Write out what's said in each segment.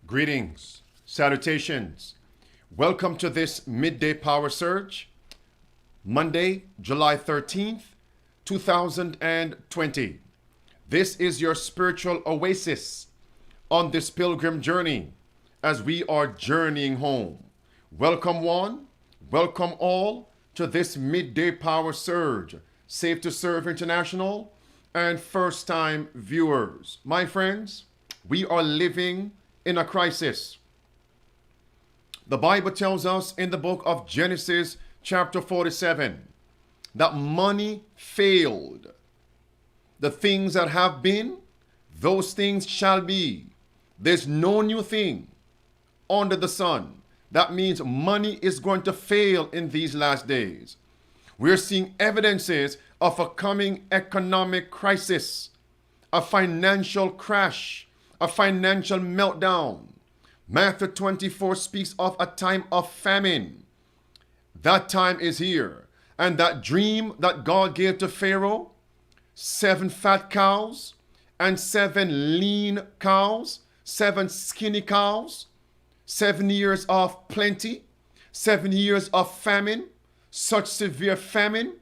Greetings, salutations. Welcome to this midday power surge, Monday, July 13th, 2020. This is your spiritual oasis on this pilgrim journey as we are journeying home. Welcome one, welcome all to this midday power surge. Safe to Serve International and first-time viewers. My friends, we are living in a crisis. The Bible tells us in the book of Genesis chapter 47 that money failed. The things that have been, those things shall be. There's no new thing under the sun. That means money is going to fail in these last days. We're seeing evidences of a coming economic crisis, a financial crash, a financial meltdown. Matthew 24 speaks of a time of famine. That time is here. And that dream that God gave to Pharaoh, 7 fat cows and 7 lean cows, 7 skinny cows, 7 years of plenty, 7 years of famine, such severe famine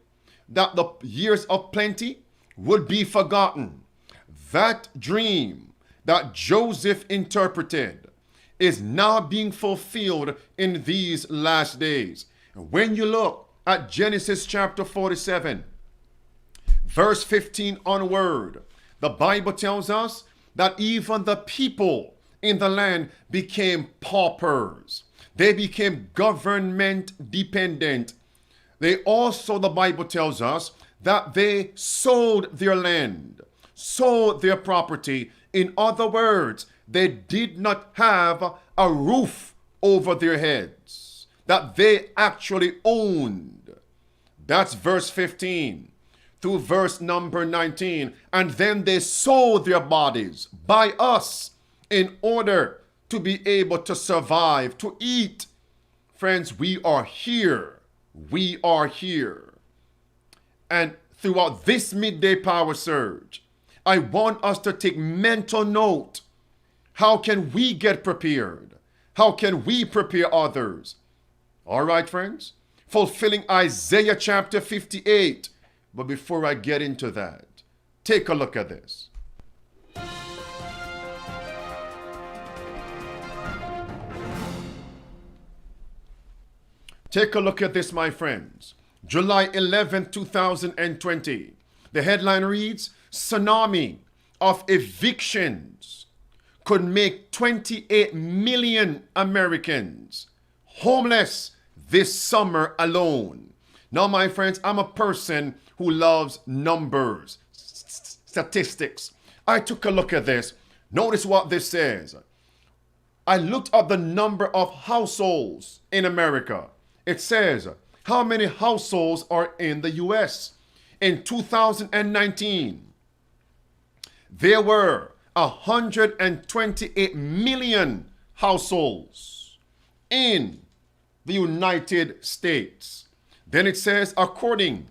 that the years of plenty would be forgotten. That dream that Joseph interpreted is now being fulfilled in these last days. When you look at Genesis chapter 47, verse 15 onward, the Bible tells us that even the people in the land became paupers. They became government dependent. They also, the Bible tells us, that they sold their land, sold their property. In other words, they did not have a roof over their heads that they actually owned. That's verse 15 through verse number 19. And then they sold their bodies by us in order to be able to survive, to eat. Friends, we are here. We are here. And throughout this midday power surge, I want us to take mental note. How can we get prepared? How can we prepare others? All right, friends, fulfilling Isaiah chapter 58. But before I get into that, take a look at this. Take a look at this, my friends. July 11th, 2020. The headline reads, Tsunami of Evictions could make 28 million Americans homeless this summer alone. Now, my friends, I'm a person who loves numbers, statistics. I took a look at this. Notice what this says. I looked up the number of households in America. It says, how many households are in the U.S.? In 2019, there were 128 million households in the United States. Then it says, according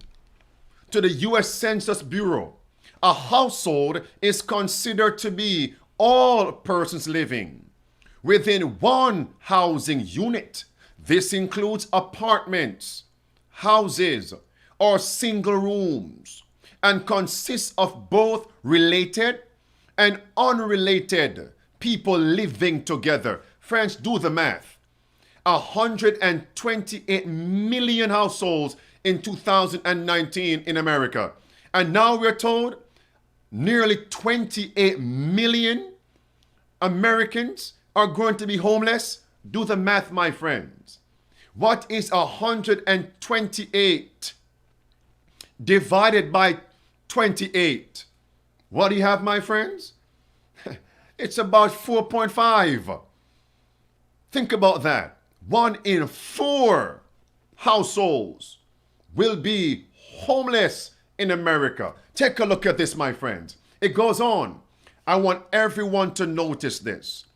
to the U.S. Census Bureau, a household is considered to be all persons living within one housing unit. This includes apartments, houses, or single rooms, and consists of both related and unrelated people living together. Friends, do the math. 128 million households in 2019 in America. And now we're told nearly 28 million Americans are going to be homeless. Do the math, my friends. What is 128 divided by 28? What do you have, my friends? It's about 4.5. Think about that. 1 in 4 households will be homeless in America. Take a look at this, my friends. It goes on. I want everyone to notice this.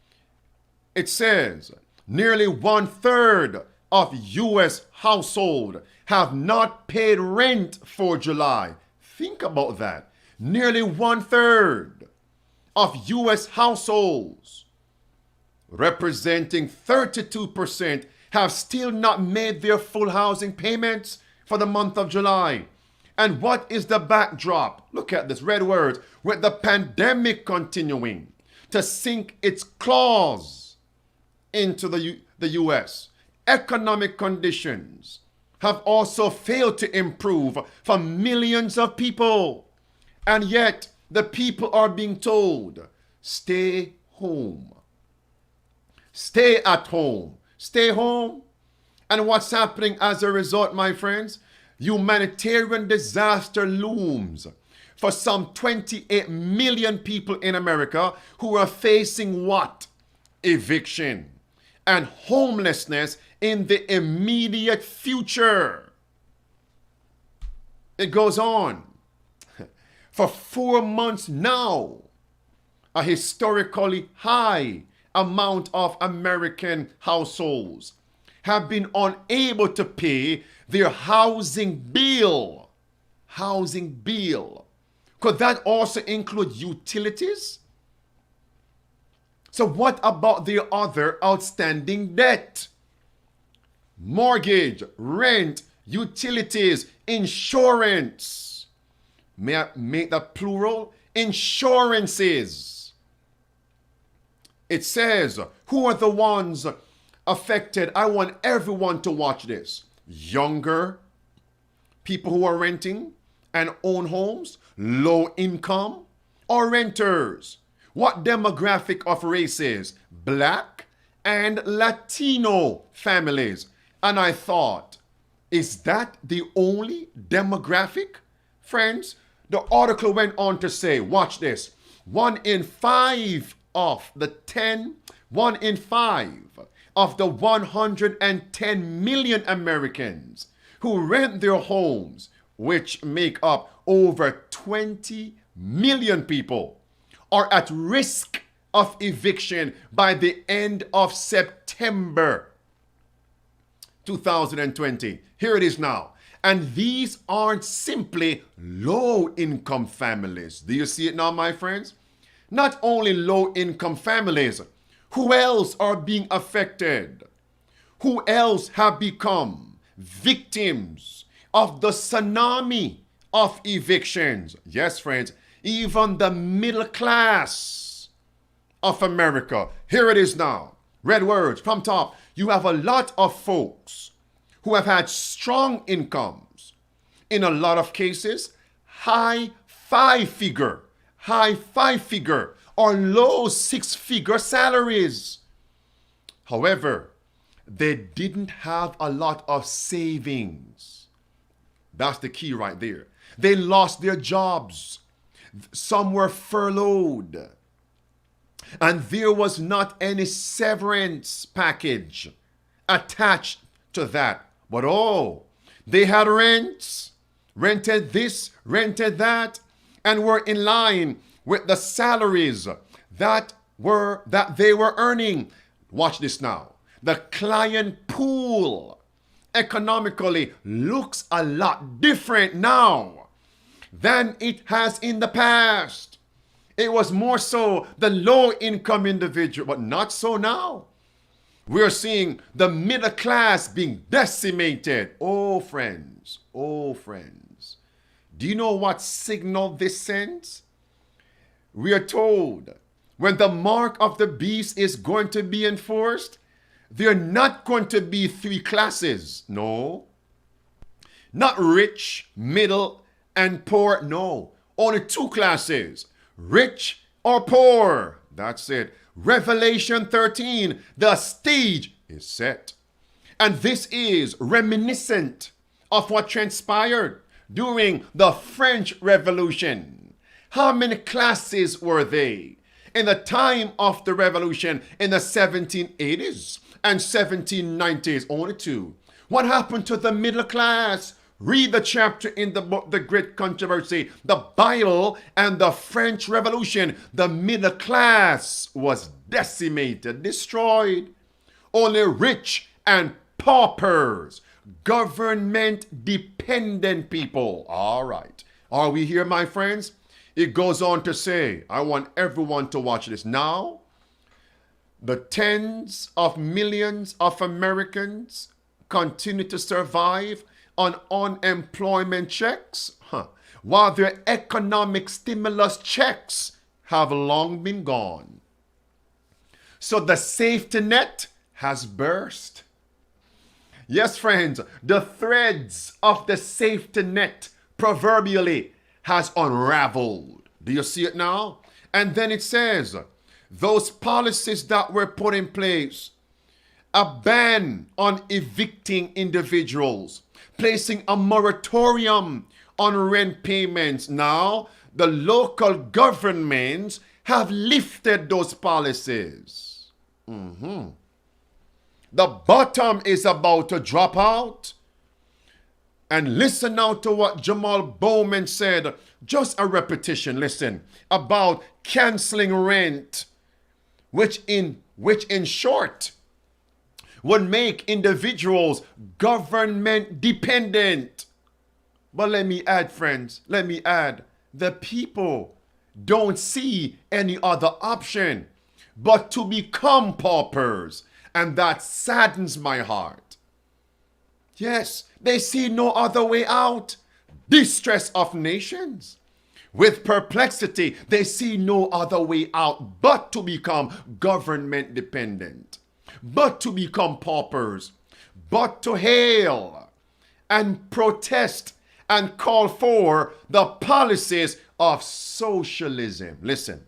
It says nearly 1/3 of U.S. households have not paid rent for July. Think about that. Nearly 1/3 of U.S. households representing 32%, have still not made their full housing payments for the month of July. And what is the backdrop? Look at this, red words, with the pandemic continuing to sink its claws into the U.S. Economic conditions have also failed to improve for millions of people. And yet, the people are being told, stay home. Stay at home. Stay home. And what's happening as a result, my friends? Humanitarian disaster looms for some 28 million people in America who are facing what? Eviction and homelessness in the immediate future. It goes on. For 4 months now, a historically high amount of American households have been unable to pay their housing bill. Housing bill. Could that also include utilities? So what about the other outstanding debt? Mortgage, rent, utilities, insurance. May I make that plural? Insurances. It says, who are the ones affected? I want everyone to watch this. Younger people who are renting and own homes, low income, or renters. What demographic of races? Black and Latino families. And I thought, is that the only demographic? Friends, the article went on to say, watch this, 1 in 5 of the 110 million Americans who rent their homes, which make up over 20 million people, are at risk of eviction by the end of September 2020. Here it is now. And these aren't simply low-income families. Do you see it now, my friends? Not only low-income families. Who else are being affected? Who else have become victims of the tsunami of evictions? Yes, friends, even the middle class of America. Here it is now. Red words from top. You have a lot of folks who have had strong incomes. In a lot of cases, high five-figure or low six-figure salaries. However, they didn't have a lot of savings. That's the key right there. They lost their jobs. Some were furloughed. And there was not any severance package attached to that. But they had rents, rented this, rented that, and were in line with the salaries that they were earning. Watch this now. The client pool economically looks a lot different now than it has in the past. It was more so the low-income individual, but not so now. We're seeing the middle class being decimated. Oh, friends. Do you know what signal this sends? We are told when the mark of the beast is going to be enforced, there are not going to be 3 classes. No. Not rich, middle, and poor. No. Only 2 classes. Rich or poor. That's it. Revelation 13, the stage is set. And this is reminiscent of what transpired during the French Revolution. How many classes were they in the time of the revolution in the 1780s and 1790s? Only 2. What happened to the middle class? Read the chapter in the book, The Great Controversy, the Bible and the French Revolution. The middle class was decimated, destroyed. Only rich and paupers, government-dependent people. All right. Are we here, my friends? It goes on to say, I want everyone to watch this now. The tens of millions of Americans continue to survive on unemployment checks, while their economic stimulus checks have long been gone. So the safety net has burst. Yes, friends, the threads of the safety net proverbially has unraveled. Do you see it now? And then it says, those policies that were put in place, a ban on evicting individuals, placing a moratorium on rent payments. Now, the local governments have lifted those policies. The bottom is about to drop out. And listen now to what Jamal Bowman said, just a repetition, listen, about canceling rent, which in short would make individuals government dependent. But let me add, friends, the people don't see any other option but to become paupers, and that saddens my heart. Yes, they see no other way out. Distress of nations. With perplexity, they see no other way out but to become government dependent, but to become paupers, but to hail and protest and call for the policies of socialism. Listen.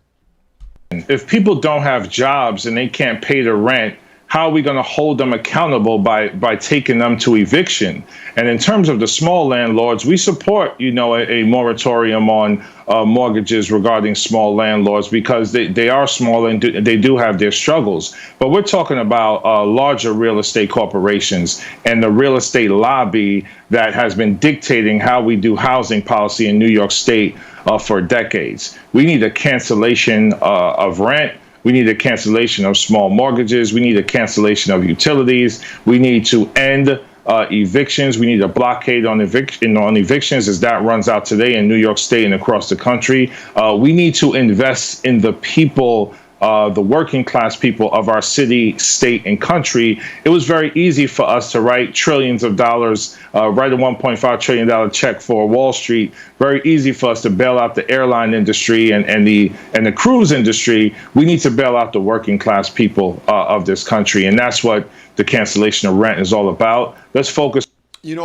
If people don't have jobs and they can't pay the rent, how are we going to hold them accountable by taking them to eviction? And in terms of the small landlords, we support, a moratorium on mortgages regarding small landlords because they are small and they do have their struggles. But we're talking about larger real estate corporations and the real estate lobby that has been dictating how we do housing policy in New York State for decades. We need a cancellation of rent. We need a cancellation of small mortgages. We need a cancellation of utilities. We need to end evictions. We need a blockade on evictions as that runs out today in New York State and across the country. We need to invest in the people, the working class people of our city, state, and country. It was very easy for us to write trillions of dollars, write a $1.5 trillion check for Wall Street. Very easy for us to bail out the airline industry and the cruise industry. We need to bail out the working class people of this country. And that's what the cancellation of rent is all about. Let's focus.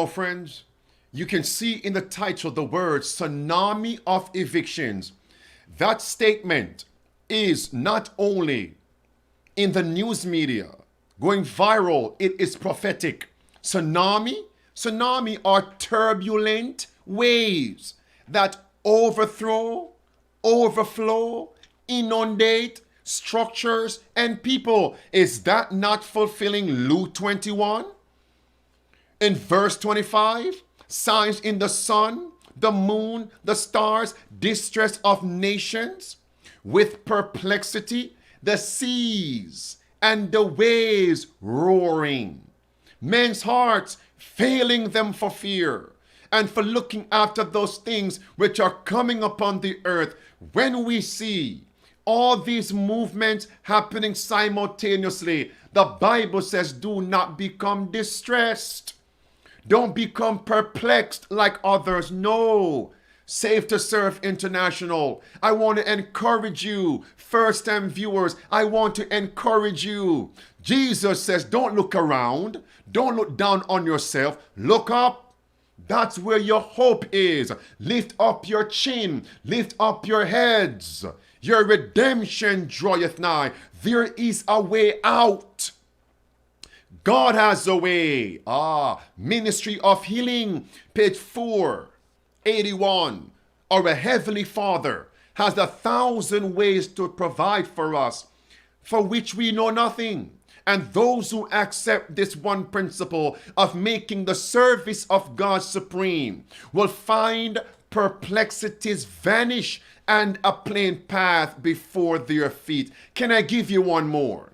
Friends, you can see in the title the word Tsunami of Evictions. That statement is not only in the news media going viral, it is prophetic. Tsunami are turbulent waves that overflow, inundate structures and people. Is that not fulfilling Luke 21? In verse 25, signs in the sun, the moon, the stars, distress of nations, with perplexity, the seas and the waves roaring, men's hearts failing them for fear and for looking after those things which are coming upon the earth. When we see all these movements happening simultaneously, the Bible says, do not become distressed. Don't become perplexed like others. No. Save to Serve International, I want to encourage you. First-time viewers, I want to encourage you. Jesus says, don't look around. Don't look down on yourself. Look up. That's where your hope is. Lift up your chin. Lift up your heads. Your redemption draweth nigh. There is a way out. God has a way. Ministry of Healing, page 481. Our Heavenly Father has 1,000 ways to provide for us, for which we know nothing. And those who accept this one principle of making the service of God supreme will find perplexities vanish and a plain path before their feet. Can I give you one more?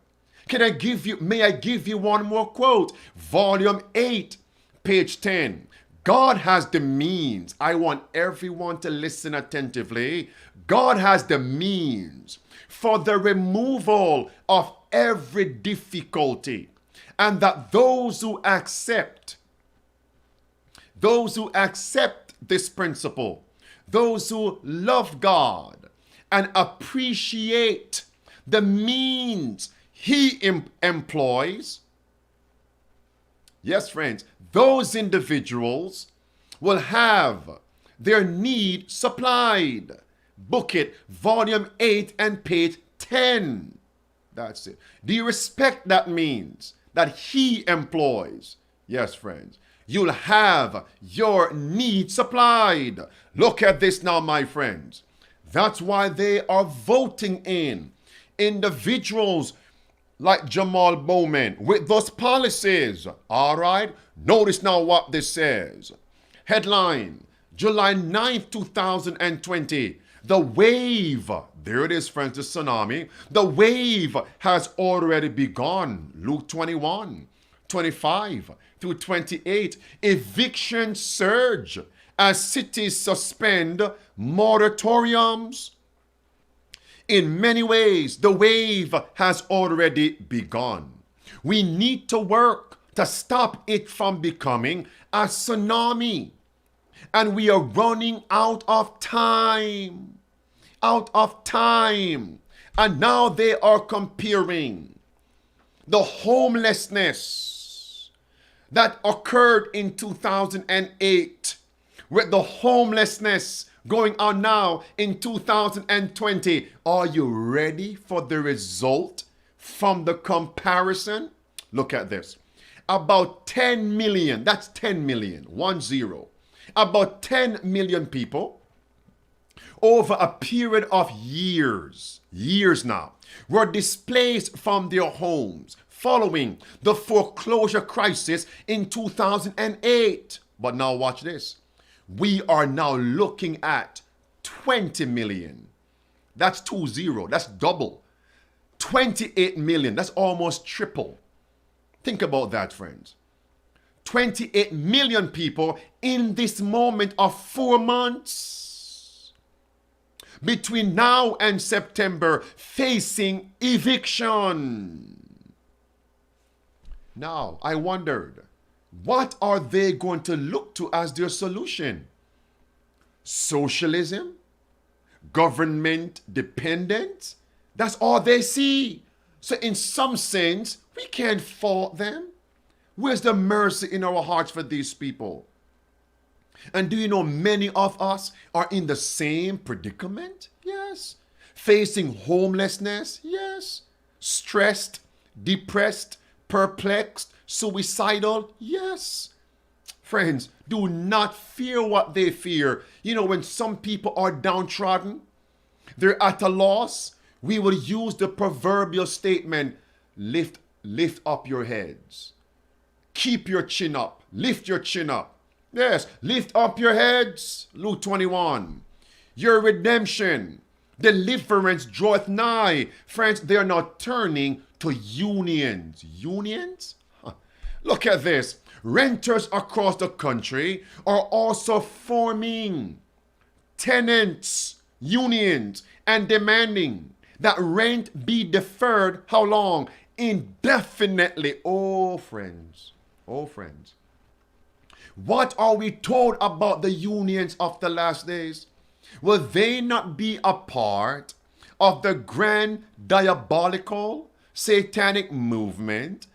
May I give you one more quote? Volume 8, page 10. God has the means. I want everyone to listen attentively. God has the means for the removal of every difficulty, and that those who accept this principle, those who love God and appreciate the means he employs, yes, friends, those individuals will have their need supplied. Book it, volume 8 and page 10. That's it. Do you respect that means that he employs? Yes, friends. You'll have your need supplied. Look at this now, my friends. That's why they are voting in individuals like Jamal Bowman with those policies. All right? Notice now what this says. Headline, July 9th, 2020. The wave, there it is, friends, the tsunami. The wave has already begun. Luke 21, 25 through 28. Eviction surge as cities suspend moratoriums. In many ways, the wave has already begun. We need to work to stop it from becoming a tsunami. And we are running out of time. Out of time. And now they are comparing the homelessness that occurred in 2008 with the homelessness going on now in 2020. Are you ready for the result from the comparison? Look at this. About 10 million, that's 10 million, 10. About 10 million people over a period of years now, were displaced from their homes following the foreclosure crisis in 2008. But now watch this. We are now looking at 20 million. That's 20. That's double. 28 million. That's almost triple. Think about that, friends. 28 million people in this moment of 4 months between now and September facing eviction. Now, I wondered, what are they going to look to as their solution? Socialism? Government dependence? That's all they see. So in some sense, we can't fault them. Where's the mercy in our hearts for these people? And do you know many of us are in the same predicament? Yes. Facing homelessness? Yes. Stressed, depressed, perplexed, suicidal? Yes. Friends, do not fear what they fear. You know, when some people are downtrodden, they're at a loss, we will use the proverbial statement, lift up your heads. Keep your chin up. Lift your chin up. Yes, lift up your heads. Luke 21. Your redemption, deliverance draweth nigh. Friends, they are now turning to unions. Unions? Huh. Look at this. Renters across the country are also forming tenants, unions, and demanding that rent be deferred. How long? Indefinitely. Oh, friends. Oh, friends. What are we told about the unions of the last days? Will they not be a part of the grand diabolical satanic movement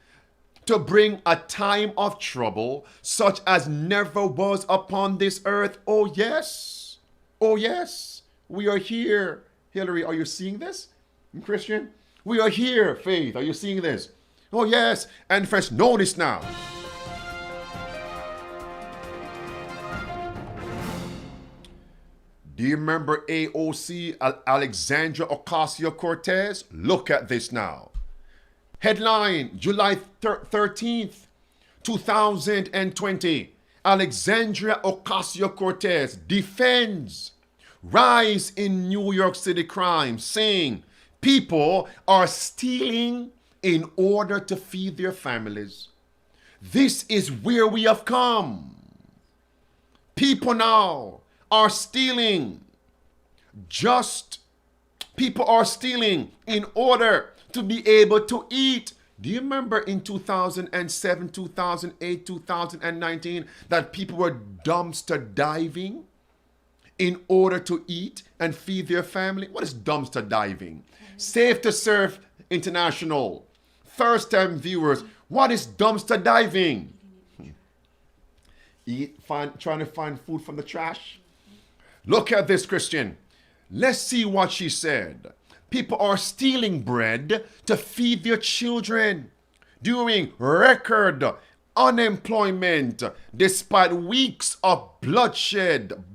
to bring a time of trouble such as never was upon this earth? Oh, yes. Oh, yes. We are here. Hillary, are you seeing this? Christian? We are here. Faith, are you seeing this? Oh, yes. And friends, notice now. Do you remember AOC, Alexandra Ocasio-Cortez? Look at this now. Headline, July 13th, 2020. Alexandra Ocasio-Cortez defends rise in New York City crime, saying people are stealing in order to feed their families. This is where we have come. People now are stealing. People are stealing in order to be able to eat. Do you remember in 2007, 2008, 2019 that people were dumpster diving in order to eat and feed their family? What is dumpster diving? Safe to Serve International, first time viewers, what is dumpster diving? Trying to find food from the trash? Look at this, Christian. Let's see what she said. People are stealing bread to feed their children during record unemployment despite weeks of bloodshed,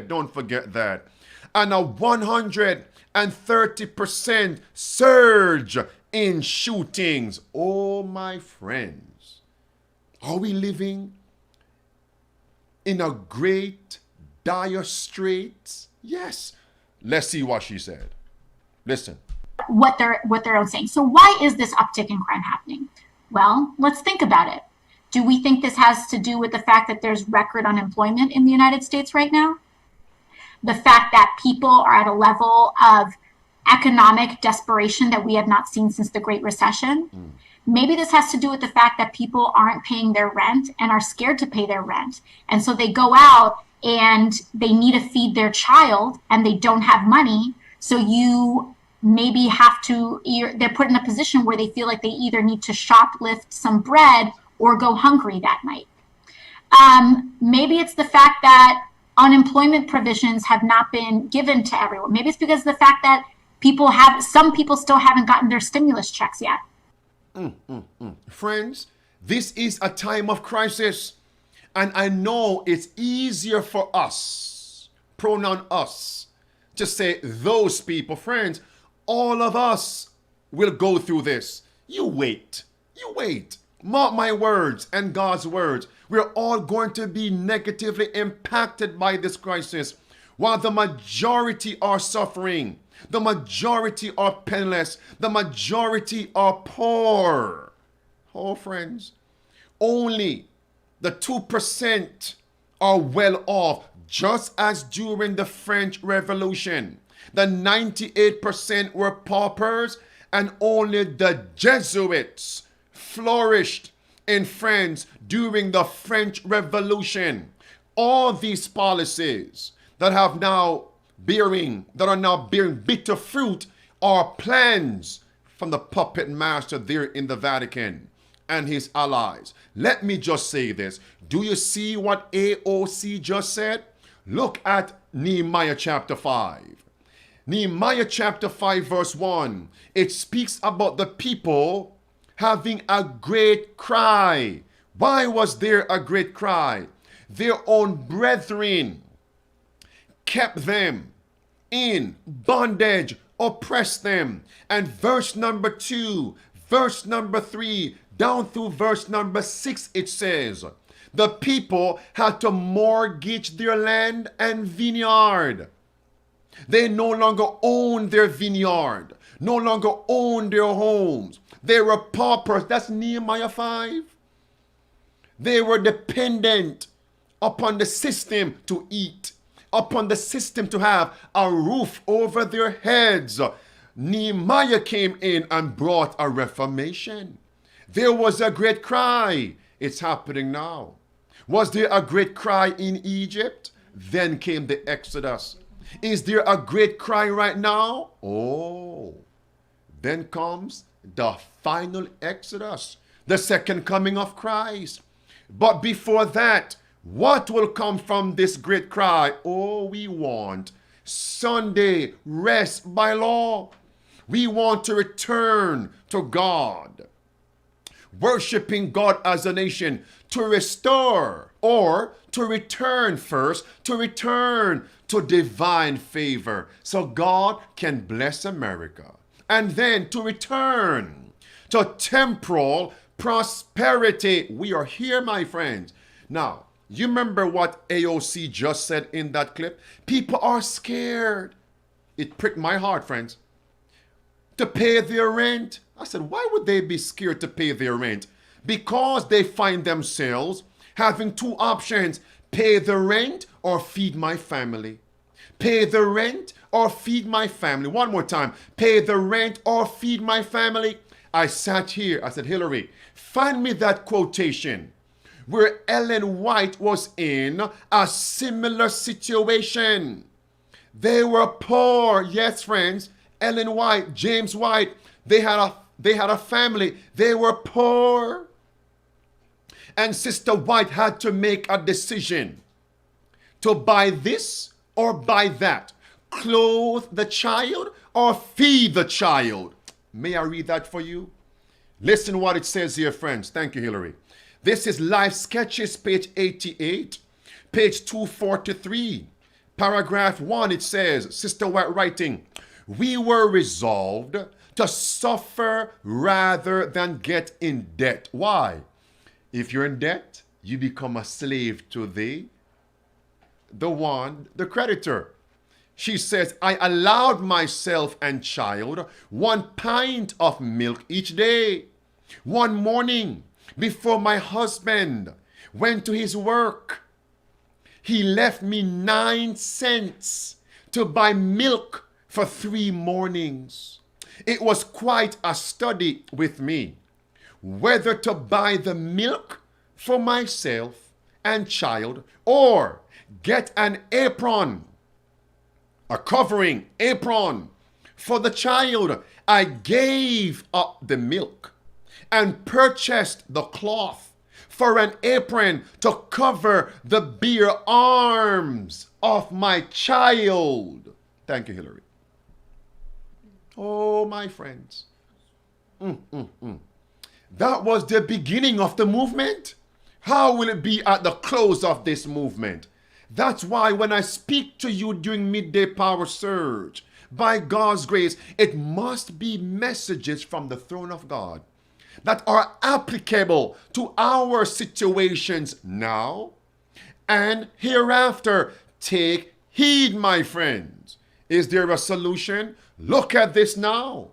don't forget that, and a 130% surge in shootings. Oh, my friends, are we living in a great dire straits? Yes. Let's see what she said. Listen. What they're saying. So why is this uptick in crime happening? Well, let's think about it. Do we think this has to do with the fact that there's record unemployment in the United States right now? The fact that people are at a level of economic desperation that we have not seen since the Great Recession? Maybe this has to do with the fact that people aren't paying their rent and are scared to pay their rent. And so they go out and they need to feed their child and they don't have money. So you maybe have to, they're put in a position where they feel like they either need to shoplift some bread or go hungry that night. Maybe it's the fact that unemployment provisions have not been given to everyone. Maybe it's because of the fact that some people still haven't gotten their stimulus checks yet. Friends, this is a time of crisis. And I know it's easier for us, pronoun us, to say those people. Friends, all of us will go through this. You wait. Mark my words and God's words. We're all going to be negatively impacted by this crisis. While the majority are suffering, the majority are penniless, the majority are poor. Oh, friends, only the 2% are well off, just as during the French Revolution. The 98% were paupers, and only the Jesuits flourished in France during the French Revolution. All these policies that are now bearing bitter fruit are plans from the puppet master there in the Vatican and his allies. Let me just say this. Do you see what AOC just said? Look at Nehemiah chapter 5. Nehemiah chapter 5 verse 1. It speaks about the people having a great cry. Why was there a great cry? Their own brethren kept them in bondage, oppressed them. And verse number 2, verse number 3, down through verse number 6, it says, the people had to mortgage their land and vineyard. They no longer owned their vineyard, no longer owned their homes. They were paupers. That's Nehemiah 5. They were dependent upon the system to eat, upon the system to have a roof over their heads. Nehemiah came in and brought a reformation. There was a great cry. It's happening now. Was there a great cry in Egypt? Then came the Exodus. Is there a great cry right now? Oh, then comes the final Exodus, the second coming of Christ. But before that, what will come from this great cry? Oh, we want Sunday rest by law. We want to return to God, worshiping God as a nation, to restore or to return first, to return to divine favor so God can bless America, and then to return to temporal prosperity. We are here, my friends. Now, you remember what AOC just said in that clip? People are scared. It pricked my heart, friends. To pay their rent. I said, why would they be scared to pay their rent? Because they find themselves having two options: pay the rent or feed my family. Pay the rent or feed my family. One more time. Pay the rent or feed my family. I sat here. I said, Hillary, find me that quotation where Ellen White was in a similar situation. They were poor. Yes, friends. Ellen White, James White, they had a family. They were poor. And Sister White had to make a decision to buy this or buy that. Clothe the child or feed the child. May I read that for you? Listen what it says here, friends. Thank you, Hillary. This is Life Sketches, page 88, page 243. Paragraph 1, it says, Sister White writing, we were resolved to suffer rather than get in debt. Why? If you're in debt, you become a slave to the creditor. She says, I allowed myself and child 1 pint of milk each day. One morning, before my husband went to his work, he left me 9 cents to buy milk for 3 mornings. It was quite a study with me whether to buy the milk for myself and child or get an apron, a covering apron for the child. I gave up the milk and purchased the cloth for an apron to cover the bare arms of my child. Thank you, Hillary. Oh, my friends. That was the beginning of the movement. How will it be at the close of this movement? That's why when I speak to you during Midday Power Surge, by God's grace, it must be messages from the throne of God that are applicable to our situations now and hereafter. Take heed, my friends. Is there a solution? Look at this now.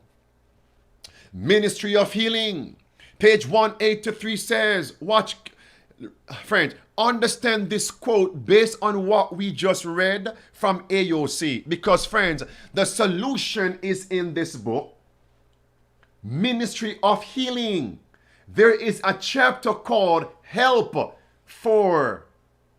Ministry of Healing, page 183 says, watch, friends, understand this quote based on what we just read from AOC. Because, friends, the solution is in this book, Ministry of Healing. There is a chapter called Help for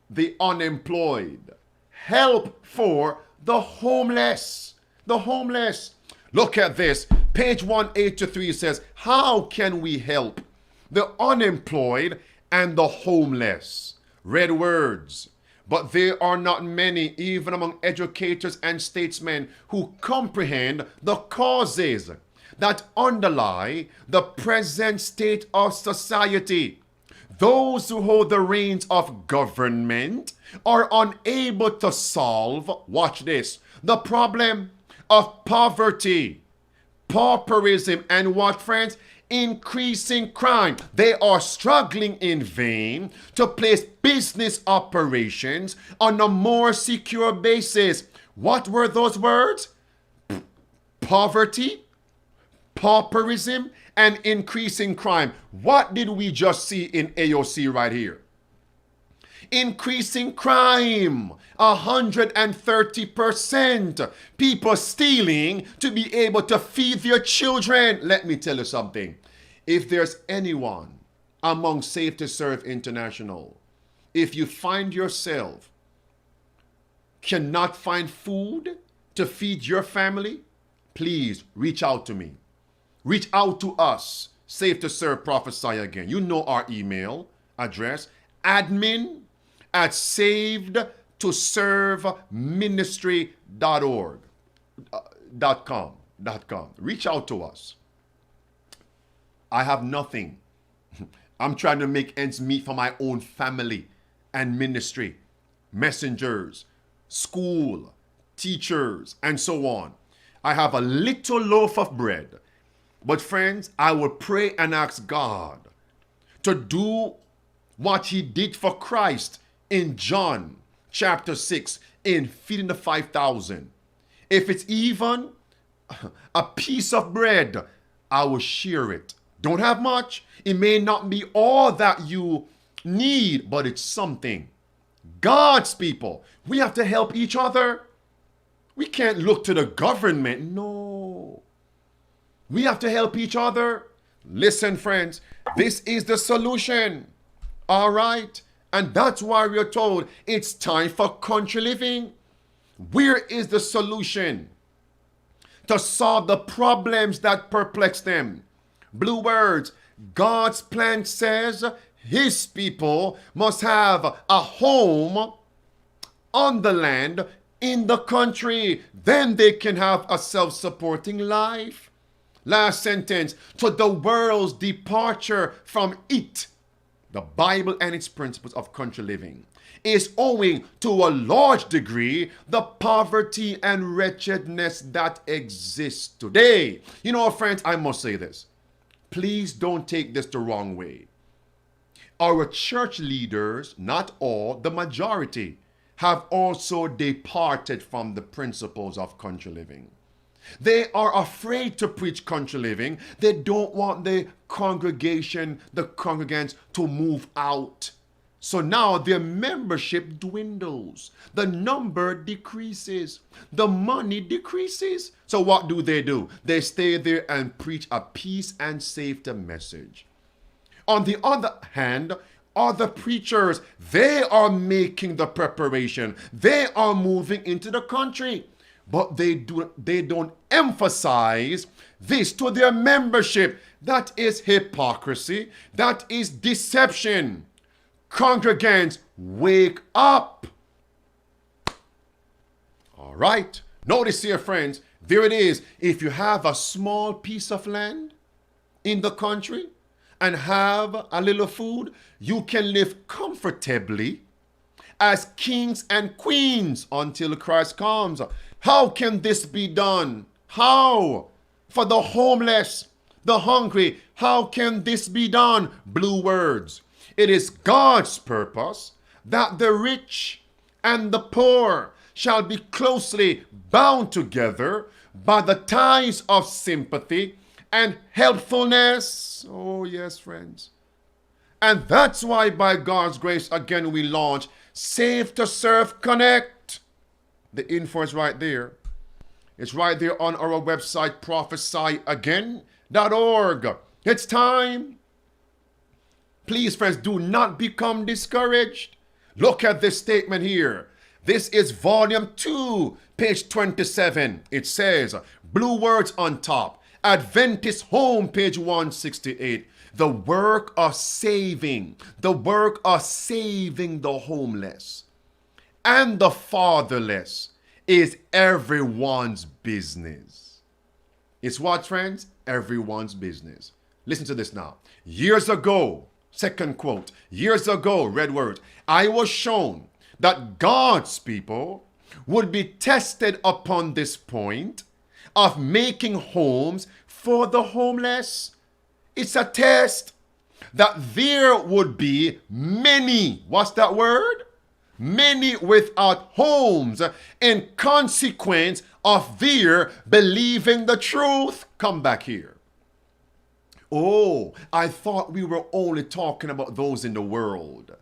the Unemployed. Help for the homeless. The homeless. Look at this. Page 183 says, how can we help the unemployed and the homeless? Red words. But there are not many, even among educators and statesmen, who comprehend the causes that underlie the present state of society. Those who hold the reins of government are unable to solve, watch this, the problem of poverty, pauperism, and what, friends? Increasing crime. They are struggling in vain to place business operations on a more secure basis. What were those words? Poverty, pauperism, and increasing crime. What did we just see in AOC right here? Increasing crime, 130%. People stealing to be able to feed their children. Let me tell you something. If there's anyone among Safe to Serve International, if you find yourself cannot find food to feed your family, please reach out to me. Reach out to us, Safe to Serve Prophesy Again. You know our email address, admin@savetoserveministry.org, .com. Reach out to us. I have nothing. I'm trying to make ends meet for my own family and ministry, messengers, school, teachers, and so on. I have a little loaf of bread. But friends, I will pray and ask God to do what he did for Christ in John chapter 6 in feeding the 5,000. If it's even a piece of bread, I will share it. Don't have much. It may not be all that you need, but it's something. God's people, we have to help each other. We can't look to the government. No. We have to help each other. Listen, friends, this is the solution. All right? And that's why we're told it's time for country living. Where is the solution to solve the problems that perplex them? Blue words, God's plan says his people must have a home on the land in the country. Then they can have a self-supporting life. Last sentence, to the world's departure from it, the Bible and its principles of country living, is owing to a large degree the poverty and wretchedness that exists today. You know, friends, I must say this. Please don't take this the wrong way. Our church leaders, not all, the majority, have also departed from the principles of country living. They are afraid to preach country living. They don't want the congregation, the congregants to move out. So now their membership dwindles. The number decreases. The money decreases. So what do? They stay there and preach a peace and safety message. On the other hand, other preachers, they are making the preparation. They are moving into the country. But they don't emphasize this to their membership. That is hypocrisy. That is deception. Congregants, wake up. All right. Notice here, friends, there it is. If you have a small piece of land in the country and have a little food, you can live comfortably as kings and queens until Christ comes. How can this be done? How? For the homeless, the hungry, how can this be done? Blue words. It is God's purpose that the rich and the poor shall be closely bound together by the ties of sympathy and helpfulness. Oh, yes, friends. And that's why, by God's grace, again, we launch Save to Serve Connect. The info is right there. It's right there on our website, prophesyagain.org. It's time. Please, friends, do not become discouraged. Look at this statement here. This is volume 2, page 27. It says, blue words on top, Adventist Home, page 168. The work of saving the homeless and the fatherless is everyone's business. It's what, friends? Everyone's business. Listen to this now. Years ago, second quote, years ago, red word, I was shown that God's people would be tested upon this point of making homes for the homeless. It's a test that there would be many, what's that word? Many without homes in consequence of their believing the truth. Come back here. Oh, I thought we were only talking about those in the world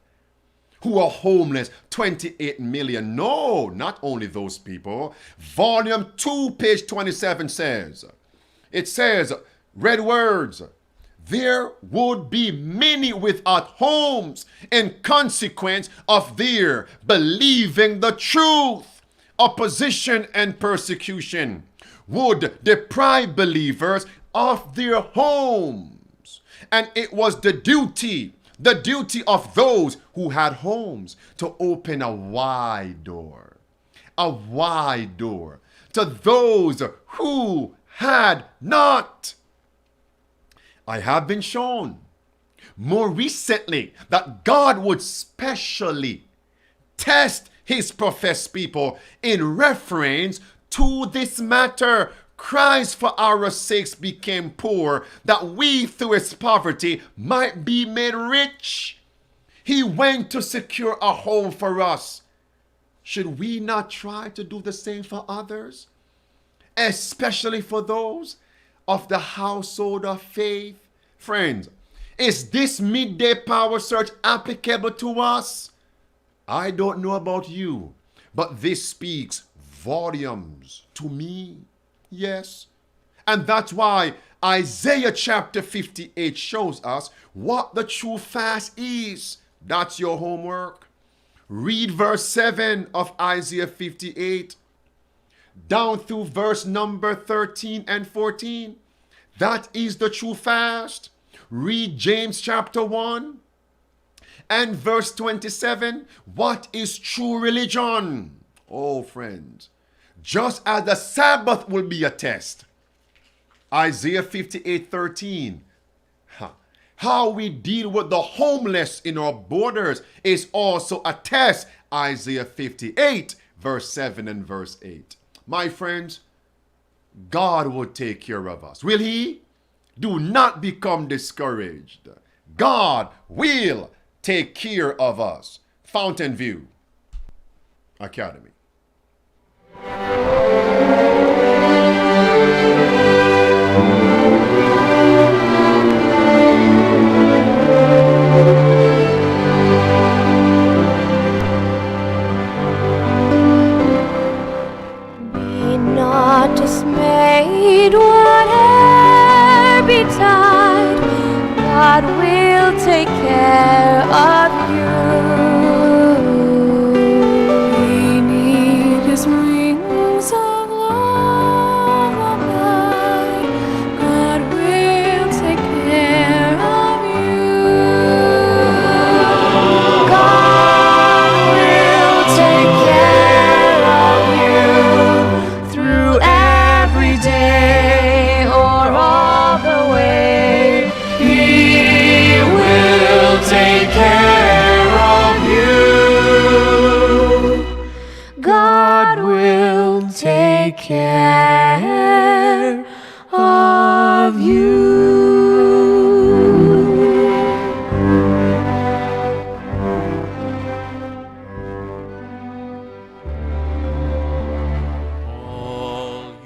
who are homeless, 28 million. No, not only those people. Volume 2, page 27 says, it says, red words, there would be many without homes in consequence of their believing the truth. Opposition and persecution would deprive believers of their homes. And it was the duty of those who had homes to open a wide door to those who had not. I have been shown more recently that God would specially test his professed people in reference to this matter. Christ for our sakes became poor, that we through his poverty might be made rich. He went to secure a home for us. Should we not try to do the same for others? Especially for those of the household of faith. Friends, is this midday power surge applicable to us? I don't know about you, but this speaks volumes to me. Yes. And that's why Isaiah chapter 58 shows us what the true fast is. That's your homework. Read verse 7 of Isaiah 58 down through verse number 13 and 14. That is the true fast. Read James chapter 1 and verse 27. What is true religion? Oh, friends, just as the Sabbath will be a test. Isaiah 58:13. How we deal with the homeless in our borders is also a test. Isaiah 58, verse 7 and verse 8. My friends, God will take care of us. Will He? Do not become discouraged. God will take care of us. Fountain View Academy. Be not dismayed, whate'er betide, God will take care of you.